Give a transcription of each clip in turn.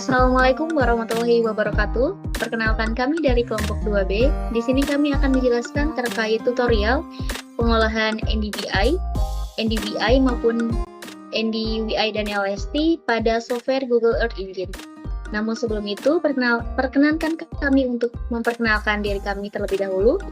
Assalamualaikum warahmatullahi wabarakatuh. Perkenalkan kami dari kelompok 2B. Di sini kami akan menjelaskan terkait tutorial pengolahan NDVI maupun NDVI dan LST pada software Google Earth Engine. Namun sebelum itu, perkenankan kami untuk memperkenalkan diri kami terlebih dahulu.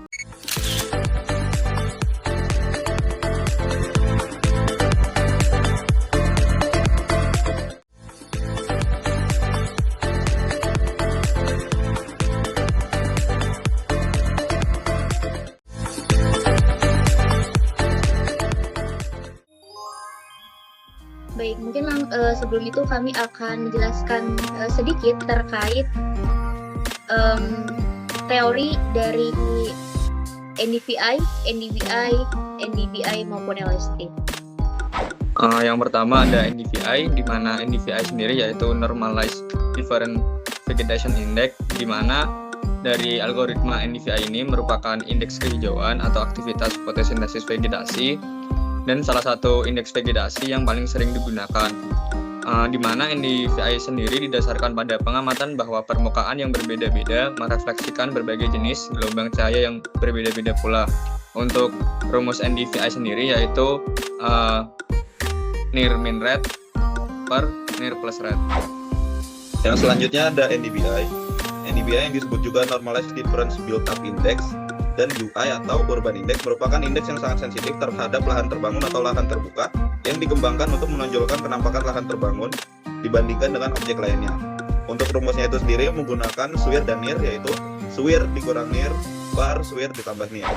Baik, mungkin sebelum itu kami akan menjelaskan sedikit terkait teori dari NDVI, NDVI maupun LST. Yang pertama ada NDVI, di mana NDVI sendiri yaitu Normalized Different Vegetation Index, di mana dari algoritma NDVI ini merupakan indeks kehijauan atau aktivitas fotosintesis vegetasi dan salah satu indeks vegetasi yang paling sering digunakan, di mana NDVI sendiri didasarkan pada pengamatan bahwa permukaan yang berbeda-beda merefleksikan berbagai jenis gelombang cahaya yang berbeda-beda pula. Untuk rumus NDVI sendiri yaitu near mean rate per near plus rate. Yang selanjutnya ada NDVI. NDVI yang disebut juga Normalized Difference Built-up Index dan UI atau Urban Index merupakan indeks yang sangat sensitif terhadap lahan terbangun atau lahan terbuka yang dikembangkan untuk menonjolkan penampakan lahan terbangun dibandingkan dengan objek lainnya. Untuk rumusnya itu sendiri menggunakan SWIR dan NIR, yaitu SWIR dikurang NIR per SWIR ditambah NIR.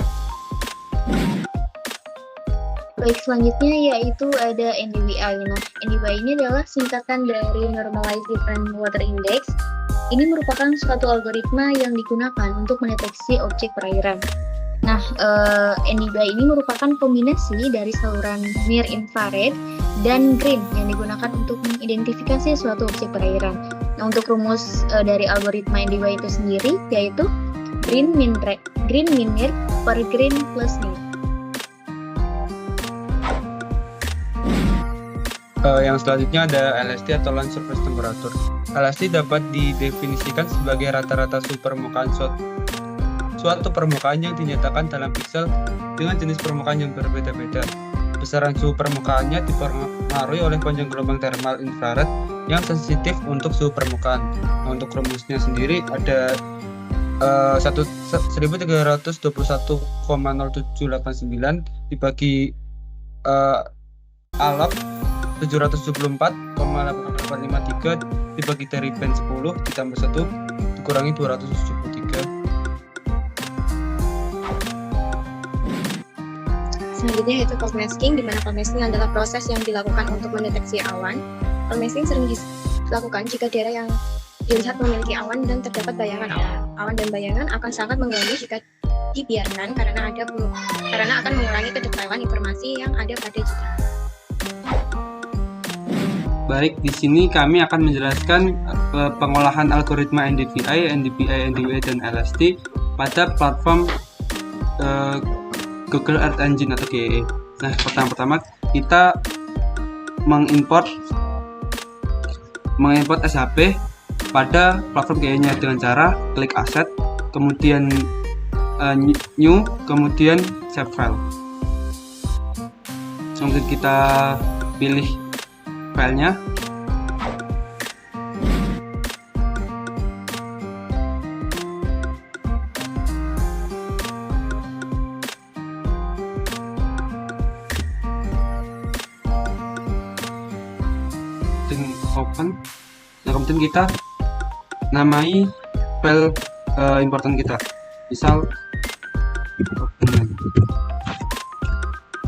Baik, selanjutnya yaitu ada NDVI. Nah, NDVI ini adalah singkatan dari Normalized Different Water Index. Ini merupakan suatu algoritma yang digunakan untuk mendeteksi objek perairan. Nah, NDVI ini merupakan kombinasi dari saluran near infrared dan green yang digunakan untuk mengidentifikasi suatu objek perairan. Nah, untuk rumus dari algoritma NDVI itu sendiri yaitu green min near per green plus near. Yang selanjutnya ada LST atau Land Surface Temperature. LST dapat didefinisikan sebagai rata-rata suhu permukaan suatu permukaan yang dinyatakan dalam piksel dengan jenis permukaan yang berbeda-beda. Besaran suhu permukaannya dipengaruhi oleh panjang gelombang termal infrared yang sensitif untuk suhu permukaan. Nah, untuk rumusnya sendiri ada 1321,0789 dibagi alap 774,8853 dibagi dari band 10 ditambah 1 dikurangi 273. Selanjutnya yaitu cloud masking, di mana cloud masking adalah proses yang dilakukan untuk mendeteksi awan. Cloud masking sering dilakukan jika daerah yang dilihat memiliki awan dan terdapat bayangan awan. Awan dan bayangan akan sangat mengganggu jika dibiarkan karena akan mengurangi kedetailan informasi yang ada pada citra. Baik, di sini kami akan menjelaskan pengolahan algoritma NDVI, dan LST pada platform Google Earth Engine atau GEE. Nah, pertama-tama kita mengimport SHP pada platform GEE-nya dengan cara klik aset, kemudian new, kemudian save file. Kemudian kita pilih filenya. Dan open. Nah, kemudian kita namai file importan kita. Misal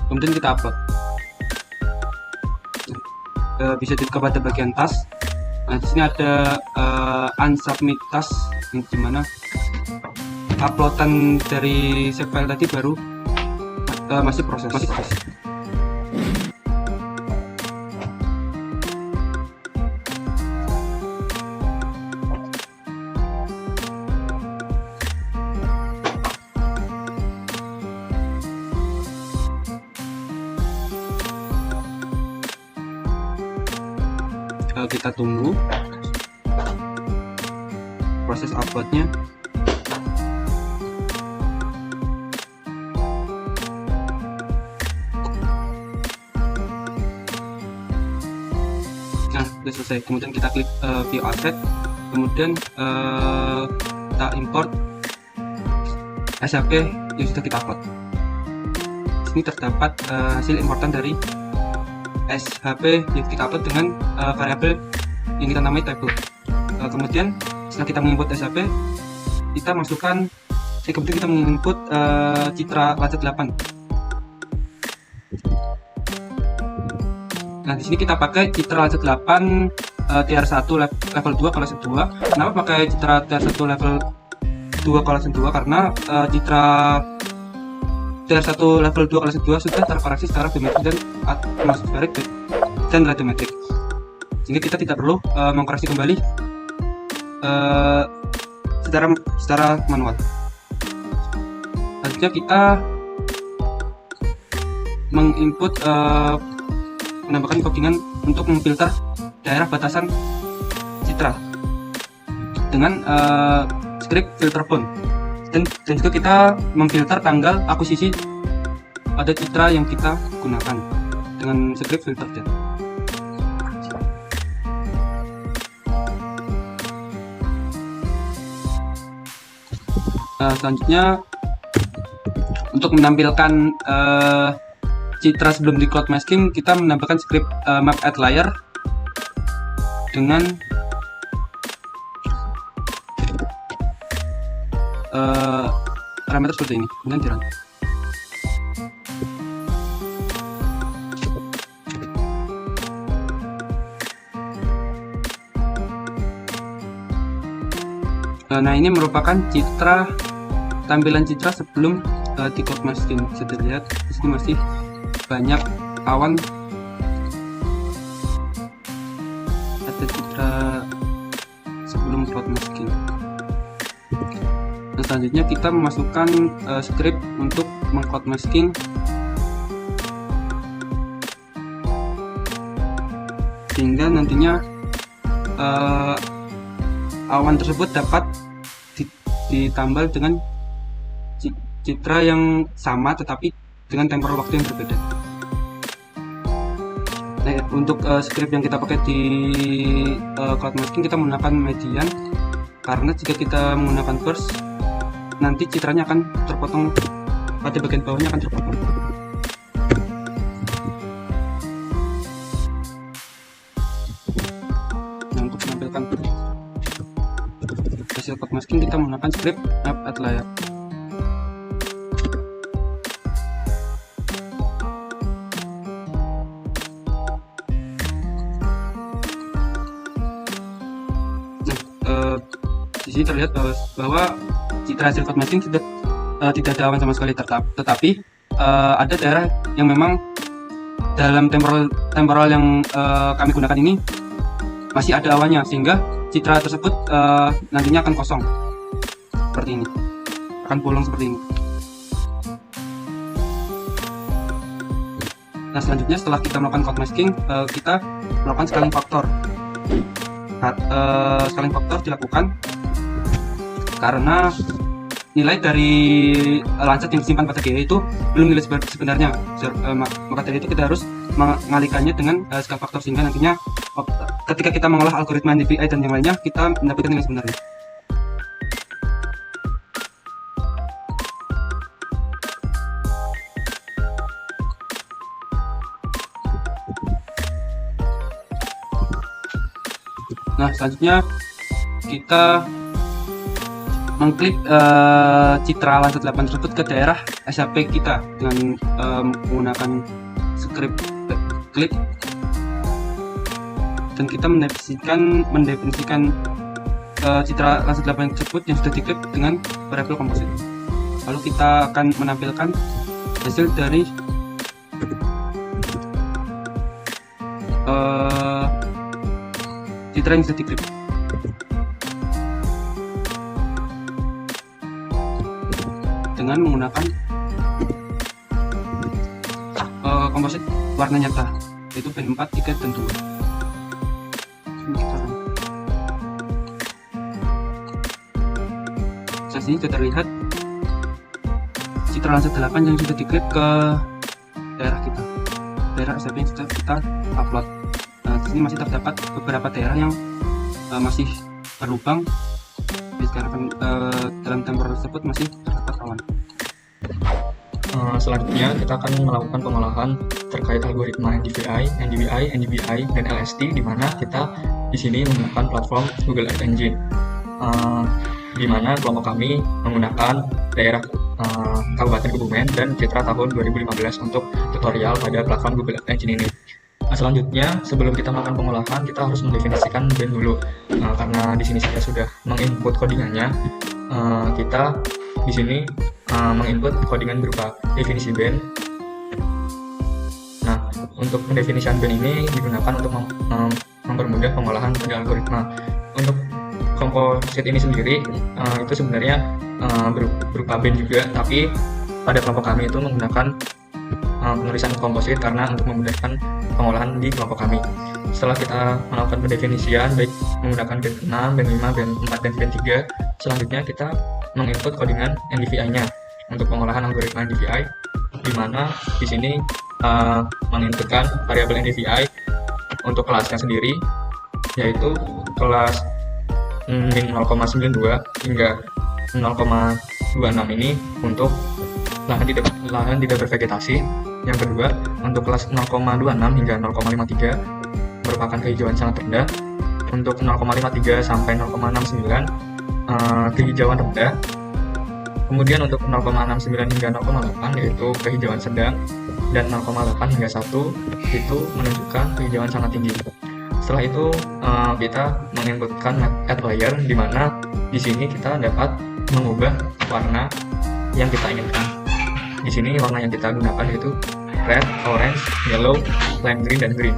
kemudian kita upload. Bisa dibuka pada bagian task. Nah, di sini ada unsubmit task, yang dimana uploadan dari save file tadi baru masih proses. Kita tunggu. proses uploadnya. Nah, sudah selesai. Kemudian kita klik view asset, kemudian kita import SHP yang sudah kita upload. Di sini terdapat hasil importan dari SHP yang kita upload dengan variabel yang kita namai table. Kemudian setelah kita menginput SHP, kita masukkan kemudian kita menginput citra Lancet 8. Nah, di sini kita pakai citra Lancet 8 TR1 level 2 kelas 2. Kenapa pakai citra TR1 level 2 kelas 2? Karena citra TR1 level 2 kelas 2 sudah terkoreksi secara biometrik dan atmosferik dan radiometrik, sehingga kita tidak perlu mengkoreksi kembali secara manual. Selanjutnya kita menginput menambahkan codingan untuk memfilter daerah batasan citra dengan script filter font, dan juga kita memfilter tanggal akuisisi pada citra yang kita gunakan dengan script filter date. Selanjutnya untuk menampilkan citra sebelum di cloud masking, kita menambahkan script map at layer dengan parameter seperti ini, kemudian di run. Nah, ini merupakan tampilan citra sebelum di cloud masking. Bisa dilihat di sini masih banyak awan. Ada citra sebelum cloud masking. Nah, selanjutnya kita memasukkan script untuk meng-cloud masking sehingga nantinya awan tersebut dapat ditambal dengan citra yang sama tetapi dengan temporal waktu yang berbeda. Nah, untuk script yang kita pakai di cloud masking kita menggunakan median, karena jika kita menggunakan burst nanti citranya akan terpotong, pada bagian bawahnya akan terpotong. Nah, untuk menampilkan hasil cloud masking kita menggunakan script map at layer. Di sini terlihat bahwa citra hasil cloud masking sudah tidak ada awan sama sekali, tetapi ada daerah yang memang dalam temporal yang kami gunakan ini masih ada awannya, sehingga citra tersebut nantinya akan kosong seperti ini, akan bolong seperti ini. Nah, selanjutnya setelah kita melakukan cloud masking, kita melakukan scaling factor. Scaling factor dilakukan karena nilai dari Lancet yang disimpan pada GE itu belum nilai sebenarnya, maka dari itu kita harus mengalihkannya dengan scale factor, sehingga nantinya ketika kita mengolah algoritma NDVI dan yang lainnya kita mendapatkan nilai sebenarnya. Nah, selanjutnya kita mengklik citra Lancet 8 tersebut ke daerah SHP kita dengan menggunakan script klik, dan kita mendefinisikan citra Lancet 8 tersebut yang sudah diklik dengan variabel komposit. Lalu kita akan menampilkan hasil dari citra yang sudah diklik. Dengan menggunakan komposit warna nyata, yaitu band 4, 3, dan 2. sini sudah terlihat citra Landsat 8 yang sudah diklip ke daerah kita, daerah SMP yang sudah kita upload. Nah, di sini masih terdapat beberapa daerah yang masih berlubang, dikarenakan dalam temporer tersebut masih terdapat awan. Selanjutnya kita akan melakukan pengolahan terkait algoritma NDVI, dan LST, di mana kita di sini menggunakan platform Google Ads Engine, di mana kelompok kami menggunakan daerah Kabupaten Kebumen dan Citra tahun 2015 untuk tutorial pada platform Google Ads Engine ini. Selanjutnya, sebelum kita melakukan pengolahan, kita harus mendefinisikan band dulu, karena di sini saya sudah menginput codingannya. Kita di sini menginput codingan berupa definisi band. Nah, untuk pendefinisian band ini digunakan untuk mempermudah pengolahan pada algoritma. Untuk komposit ini sendiri itu sebenarnya berupa band juga, tapi pada kelompok kami itu menggunakan penulisan komposit karena untuk memudahkan pengolahan di kelompok kami. Setelah kita melakukan pendefinisian baik menggunakan band 6, band 5, band 4, dan band 3, selanjutnya kita menginput codingan NDVI-nya untuk pengolahan algoritma NDVI, di mana di sini menginputkan variabel NDVI untuk kelasnya sendiri, yaitu kelas min 0,92 hingga 0,26 ini untuk lahan tidak bervegetasi. Yang kedua, untuk kelas 0,26 hingga 0,53 merupakan kehijauan sangat rendah. Untuk 0,53 sampai 0,69 kehijauan rendah. Kemudian untuk 0,69 hingga 0,8 yaitu kehijauan sedang, dan 0,8 hingga 1 itu menunjukkan kehijauan sangat tinggi. Setelah itu kita menginputkan add layer, di mana di sini kita dapat mengubah warna yang kita inginkan. Di sini warna yang kita gunakan yaitu red, orange, yellow, lime green, dan green.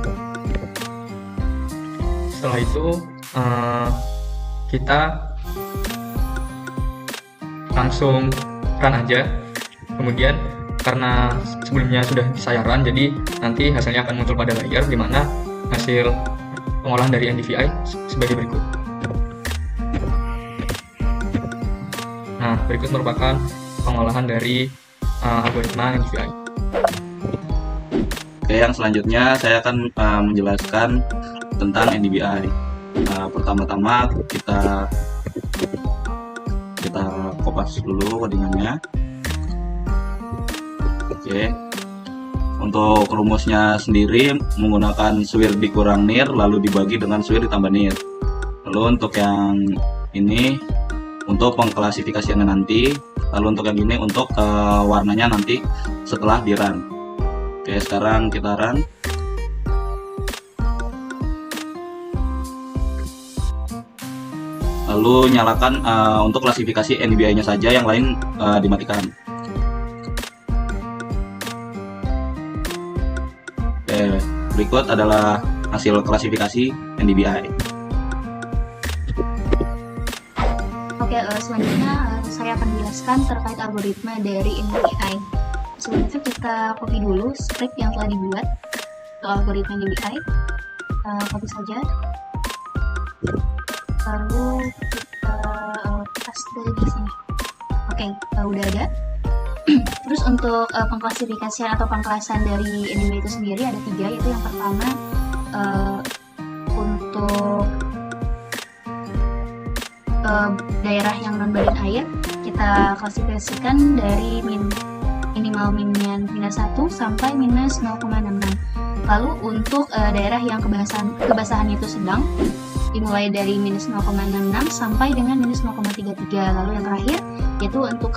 Setelah itu kita langsung run aja. Kemudian karena sebelumnya sudah saya run, jadi nanti hasilnya akan muncul pada layar, di mana hasil pengolahan dari NDVI sebagai berikut. Nah, berikut merupakan pengolahan dari algoritma NDVI. Oke, yang selanjutnya saya akan menjelaskan tentang NDVI. Pertama-tama kita kopas dulu codingannya. Oke. Untuk rumusnya sendiri menggunakan swir dikurang nir lalu dibagi dengan swir ditambah nir. Lalu untuk yang ini untuk pengklasifikasiannya nanti, lalu untuk yang ini untuk warnanya nanti setelah di run. Oke, sekarang kita run. Lalu nyalakan untuk klasifikasi NDVI-nya saja, yang lain dimatikan. Oke, berikut adalah hasil klasifikasi NDVI. Oke, selanjutnya saya akan menjelaskan terkait algoritma dari NDVI. Sebelumnya kita copy dulu script yang telah dibuat untuk algoritma NDVI. Copy saja. Lalu kita paste di sini. Oke, udah ada. Terus untuk pengklasifikasian atau pengkelasan dari NDVI itu sendiri ada 3, yaitu yang pertama untuk daerah yang non-badan air, kita klasifikasikan dari minimal minnya -1 sampai -0,66. Lalu untuk daerah yang kebasahannya itu sedang, dimulai dari -0,66 sampai dengan -0,33. Lalu yang terakhir yaitu untuk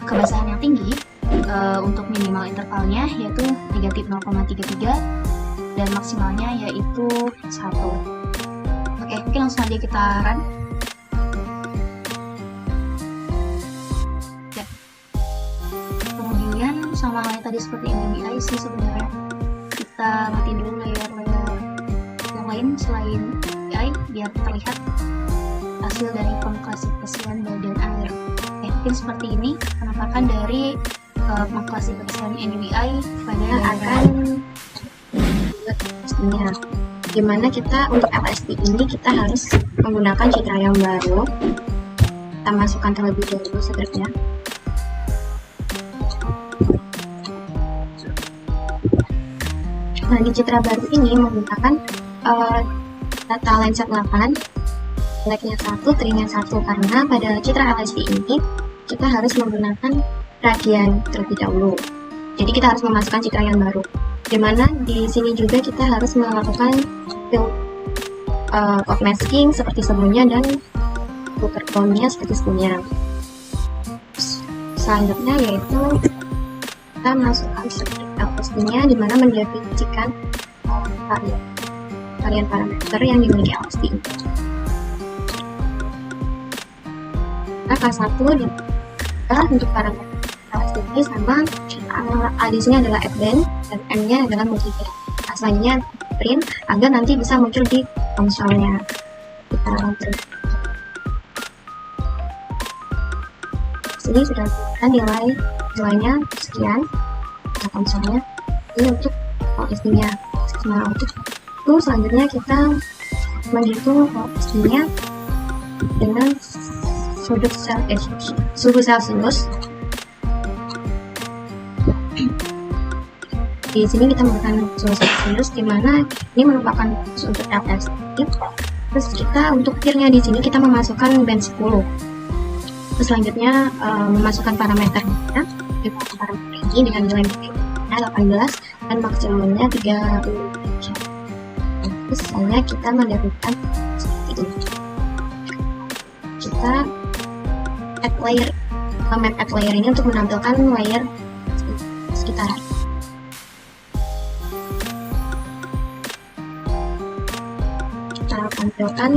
kebasahan yang tinggi, untuk minimal intervalnya yaitu -0,33 dan maksimalnya yaitu 1. Oke, mungkin langsung aja kita run. Ya. Kemudian sama halnya tadi seperti NDVI sih sebenarnya, kita matiin dulu layer-layer yang lain selain NDVI biar terlihat hasil dari pengklasifikasian badan air. Mungkin seperti ini penampakan dari pengklasifikasian NDVI pada akan pastinya. Dimana kita untuk LST ini kita harus menggunakan citra yang baru kita masukkan terlebih dahulu scriptnya. Nah, di citra baru ini menggunakan data Landsat 8, blacknya 1, trinya 1, karena pada citra LSD ini kita harus menggunakan radian terlebih dahulu. Jadi kita harus memasukkan citra yang baru. Dimana di sini juga kita harus melakukan code masking seperti sebelumnya dan putar tone-nya seperti sebelumnya. Selanjutnya yaitu kita masukkan script LSD-nya dimana mendefinisikan varian parameter yang dimiliki LSD. Nah, kelas 1 untuk parameter LSD ini sama, di sini adalah fden dan m-nya adalah multiband. Nah, selanjutnya print agar nanti bisa muncul di konsolnya. Kita print. Sini sudah kita nilainya sekian pada konsolnya. Ini untuk LSD-nya. Nah, untuk itu selanjutnya kita menghitung LSD-nya dengan suhu Celsius. Di sini kita menggunakan suhu Celsius, di mana ini merupakan untuk LSD. Terus kita untuk tirnya di sini kita memasukkan band 10. Terus selanjutnya memasukkan parameternya, parameter ini dengan nilai minimumnya 18 dan maksimumnya 30. Terus selanjutnya kita mendapatkan seperti ini. Kita add layer, map add layer ini untuk menampilkan layer sekitaran. Kita tampilkan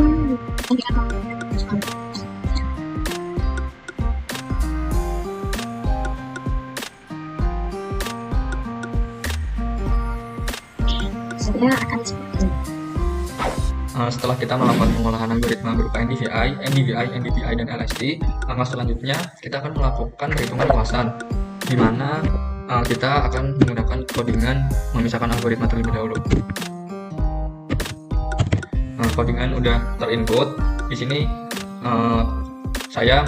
hasilnya akan seperti ini. Setelah kita melakukan pengolahan algoritma berupa NDVI, NDVI, dan LSD, langkah selanjutnya kita akan melakukan perhitungan luasan, di mana kita akan menggunakan codingan memisahkan algoritma terlebih dahulu. Codingan udah terinput. Di sini saya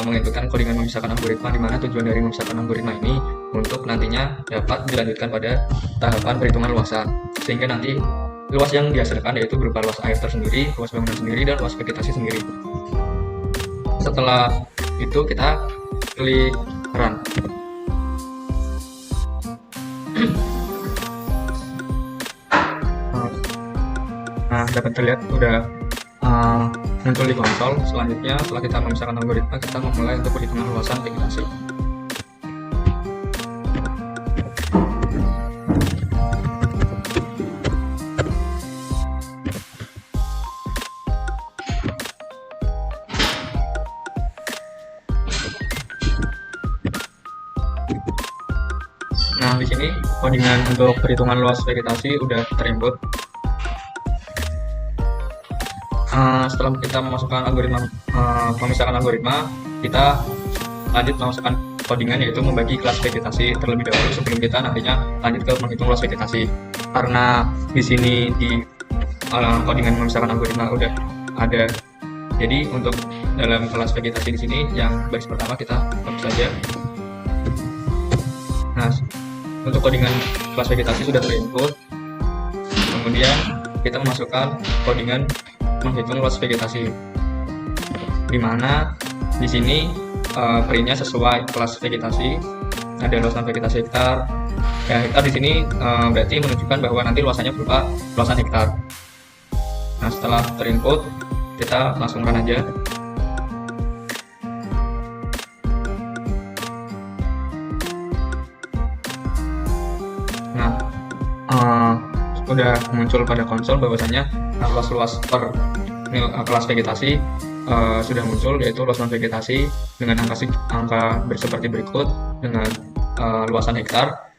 menginputkan codingan memisahkan algoritma, di mana tujuan dari memisahkan algoritma ini untuk nantinya dapat dilanjutkan pada tahapan perhitungan luasan, sehingga nanti luas yang dihasilkan yaitu berupa luas air tersendiri, luas bangunan sendiri, dan luas vegetasi sendiri. Setelah itu kita klik run. Nah, dapat terlihat sudah muncul di konsol. Selanjutnya setelah kita memisahkan algoritma, kita memulai untuk perhitungan luasan vegetasi. Nah, di sini codingan untuk perhitungan luas vegetasi udah terinput. Setelah kita memasukkan algoritma, memisahkan algoritma, kita lanjut memasukkan codingan, yaitu membagi kelas vegetasi terlebih dahulu sebelum kita nantinya lanjut ke menghitung luas vegetasi. Karena di sini di codingan memisahkan algoritma udah ada, jadi untuk dalam kelas vegetasi di sini yang baris pertama kita hapus saja. Nah, untuk codingan kelas vegetasi sudah terinput. Kemudian kita memasukkan codingan menghitung luas vegetasi, di mana di sini printnya sesuai kelas vegetasi. Ada luasan vegetasi hektar. Ya, hektar di sini berarti menunjukkan bahwa nanti luasannya berupa luasan hektar. Nah, setelah terinput, kita langsung run aja. Udah muncul pada konsol bahwasanya luas-luas per kelas vegetasi sudah muncul, yaitu luasan vegetasi dengan angka seperti berikut dengan luasan hektar.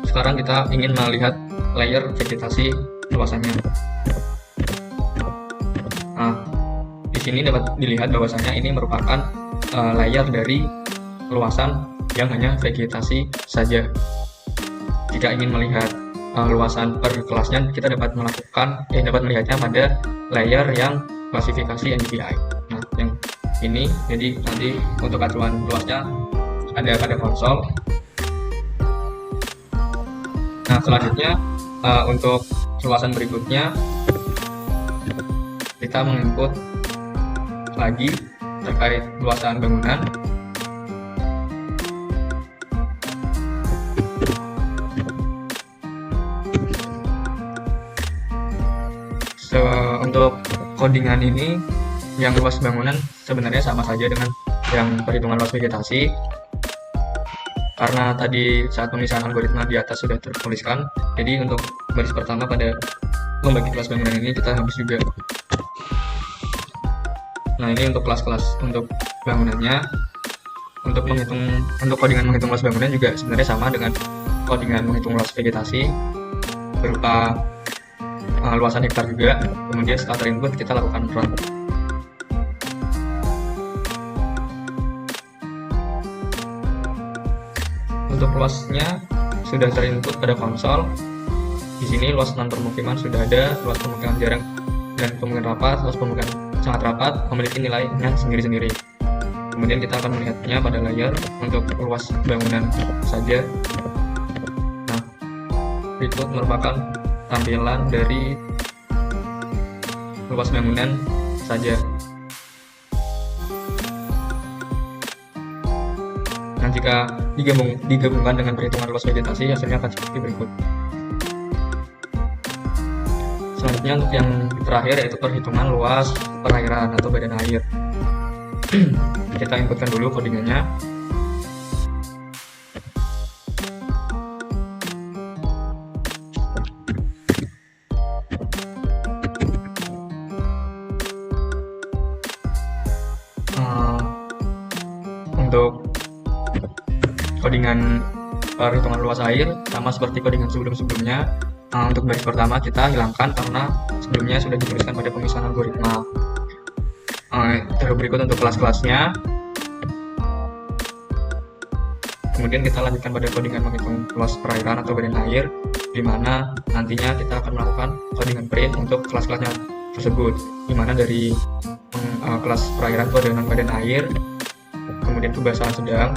Sekarang kita ingin melihat layer vegetasi luasannya. Nah, di sini dapat dilihat bahwasanya ini merupakan layer dari luasan yang hanya vegetasi saja. Jika ingin melihat luasan per kelasnya, kita dapat melihatnya pada layer yang klasifikasi NDVI. Nah, yang ini. Jadi nanti untuk acuan luasnya ada pada konsol. Nah, selanjutnya untuk luasan berikutnya kita menginput lagi terkait luasan bangunan. Untuk codingan ini yang luas bangunan sebenarnya sama saja dengan yang perhitungan luas vegetasi, karena tadi saat penulisan algoritma di atas sudah tertuliskan. Jadi untuk baris pertama pada membagi kelas bangunan ini kita habis juga. Nah, ini untuk kelas-kelas untuk bangunannya. Untuk codingan menghitung luas bangunan juga sebenarnya sama dengan codingan menghitung luas vegetasi berupa luasan hektar juga. Kemudian setelah terinput kita lakukan run. Untuk luasnya sudah terinput pada konsol. Di sini luas non permukiman sudah ada, luas permukiman jarang dan pemukiman rapat, luas pemukiman sangat rapat memiliki nilainya sendiri-sendiri. Kemudian kita akan melihatnya pada layar untuk luas bangunan saja. Nah, berikut merupakan tampilan dari luas bangunan saja. Nah, jika digabungkan dengan perhitungan luas vegetasi, hasilnya akan seperti berikut. Selanjutnya untuk yang terakhir yaitu perhitungan luas perairan atau badan air. Kita inputkan dulu codingannya. Untuk codingan perhitungan luas air sama seperti codingan sebelum-sebelumnya. Untuk baris pertama kita hilangkan karena sebelumnya sudah dituliskan pada penulisan algoritma. Terus berikut untuk kelas-kelasnya. Kemudian kita lanjutkan pada codingan menghitung luas perairan atau badan air, di mana nantinya kita akan melakukan codingan print untuk kelas-kelasnya tersebut, di mana dari kelas perairan itu ada dengan badan air, kemudian kebasahan sedang,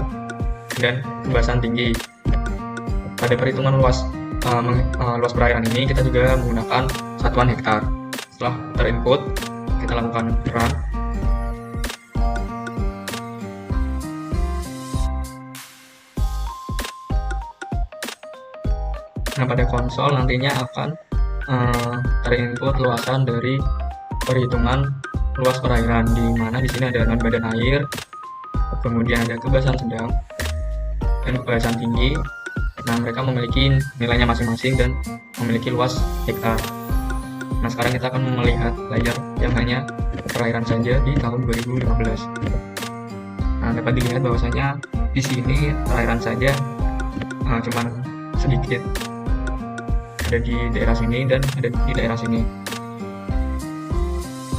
dan kebasahan tinggi. Pada perhitungan luas perairan ini kita juga menggunakan satuan hektar. Setelah terinput, kita lakukan run. Nah, pada konsol nantinya akan terinput luasan dari perhitungan luas perairan, di mana di sini ada non badan air, kemudian ada kebasahan sedang dan kebasahan tinggi. Nah, mereka memiliki nilainya masing-masing dan memiliki luas hektar. Nah, sekarang kita akan melihat layar yang hanya perairan saja di tahun 2015. Nah, dapat dilihat bahwasanya di sini perairan saja cuman sedikit. Ada di daerah sini dan ada di daerah sini.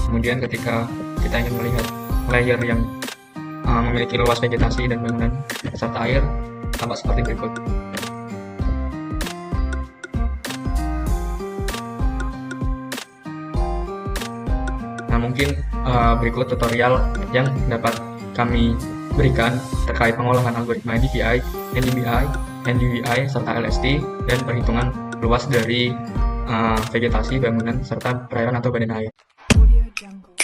Kemudian ketika kita ingin melihat layer yang memiliki luas vegetasi dan bangunan serta air, tampak seperti berikut. Nah, mungkin berikut tutorial yang dapat kami berikan terkait pengolahan algoritma NDVI, NDVI, serta LST, dan perhitungan luas dari vegetasi, bangunan, serta perairan atau badan air. Audio Jungle.